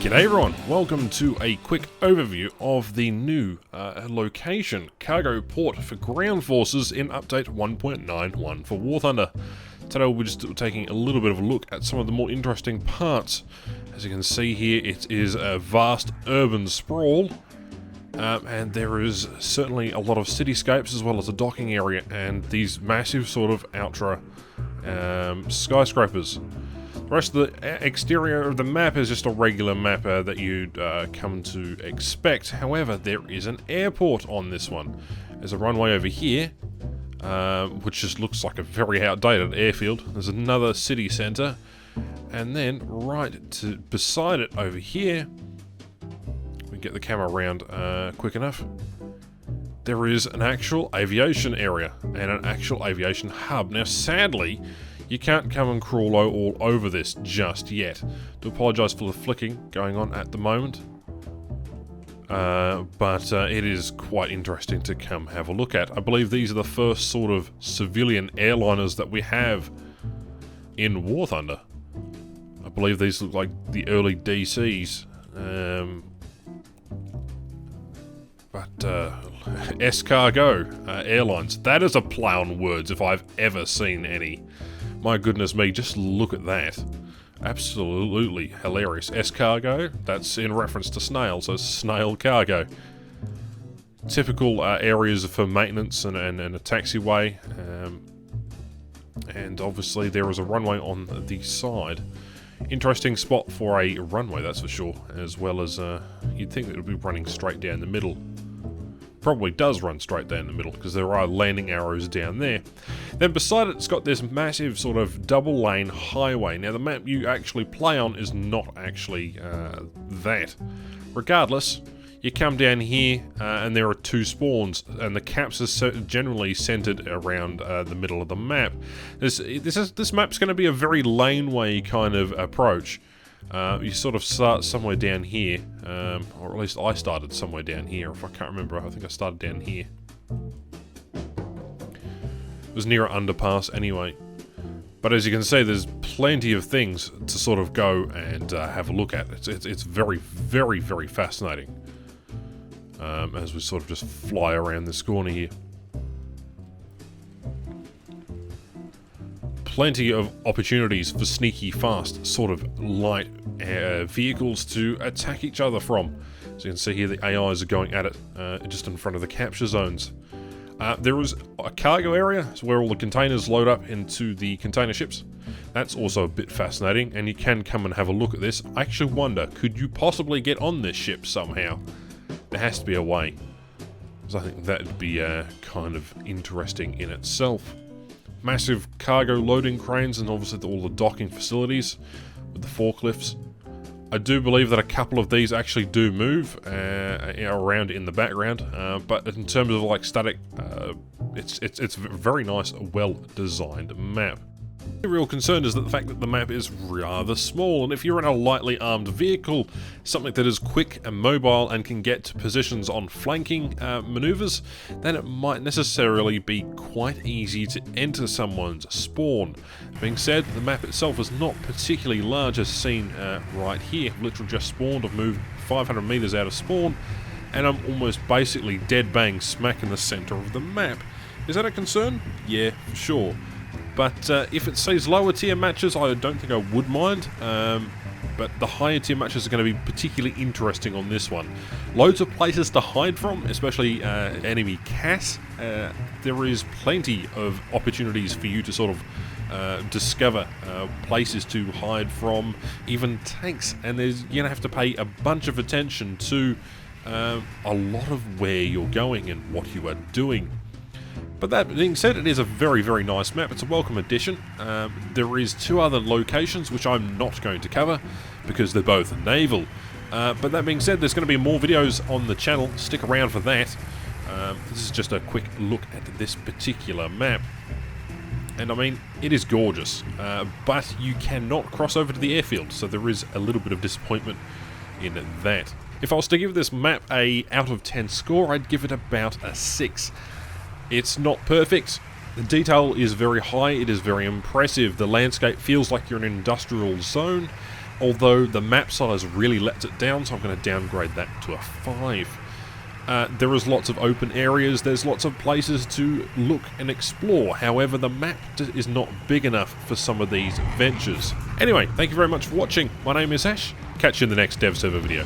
G'day everyone, welcome to a quick overview of the new location cargo port for ground forces in update 1.91 for WarThunder. Today we're just taking a little bit of a look at some of the more interesting parts. As you can see here, it is a vast urban sprawl, and there is certainly a lot of cityscapes as well as a docking area and these massive sort of ultra skyscrapers. The rest of the exterior of the map is just a regular map that you'd come to expect. However, there is an airport on this one. There's a runway over here, which just looks like a very outdated airfield. There's another city centre, and then right beside it over here, we can get the camera around quick enough. There is an actual aviation area and an actual aviation hub. Now, sadly, you can't come and crawl all over this just yet. Do apologise for the flicking going on at the moment. But it is quite interesting to come have a look at. I believe these are the first sort of civilian airliners that we have in WarThunder. I believe these look like the early DCs. S-Cargo Airlines. That is a play on words if I've ever seen any. My goodness me, just look at that. Absolutely hilarious. S-Cargo, that's in reference to snail, so snail cargo. Typical areas for maintenance and a taxiway. And obviously there is a runway on the side. Interesting spot for a runway, that's for sure. As well as, you'd think it would be running straight down the middle. Probably does run straight down the middle because there are landing arrows down there. Then beside it, it's got this massive sort of double lane highway. Now the map you actually play on is not actually that. Regardless, you come down here and there are two spawns, and the caps are generally centered around the middle of the map. This map's going to be a very laneway kind of approach. You sort of start somewhere down here, or at least I started somewhere down here. If I can't remember, I think I started down here. It was near an underpass anyway. But as you can see, there's plenty of things to sort of go and have a look at. It's very, very, very fascinating as we sort of just fly around this corner here. Plenty of opportunities for sneaky, fast, sort of light vehicles to attack each other from. So you can see here the AIs are going at it just in front of the capture zones. There is a cargo area where all the containers load up into the container ships. That's also a bit fascinating, and you can come and have a look at this. I actually wonder, could you possibly get on this ship somehow? There has to be a way. So I think that would be kind of interesting in itself. Massive cargo loading cranes and obviously all the docking facilities with the forklifts. I do believe that a couple of these actually do move around in the background, but in terms of like static, it's a very nice, well-designed map. The real concern is that the fact that the map is rather small, and if you're in a lightly armed vehicle, something that is quick and mobile and can get to positions on flanking maneuvers, then it might necessarily be quite easy to enter someone's spawn. Being said, the map itself is not particularly large as seen right here. I've literally just spawned, I've moved 500 meters out of spawn, and I'm almost basically dead bang smack in the center of the map. Is that a concern? Yeah, for sure. But if it says lower tier matches, I don't think I would mind. But the higher tier matches are going to be particularly interesting on this one. Loads of places to hide from, especially enemy CAS. There is plenty of opportunities for you to sort of discover places to hide from, even tanks. And you're going to have to pay a bunch of attention to a lot of where you're going and what you are doing. But that being said, it is a very, very nice map. It's a welcome addition. There is two other locations which I'm not going to cover because they're both naval. But that being said, there's going to be more videos on the channel. Stick around for that. This is just a quick look at this particular map. And I mean, it is gorgeous, but you cannot cross over to the airfield, so there is a little bit of disappointment in that. If I was to give this map a out of 10 score, I'd give it about a 6. It's not perfect. The detail is very high, it is very impressive. The landscape feels like you're in an industrial zone. although the map size really lets it down, so I'm going to downgrade that to a 5. There is lots of open areas, there's lots of places to look and explore, however the map is not big enough for some of these ventures. Anyway, thank you very much for watching, my name is Ash, catch you in the next Devserver video.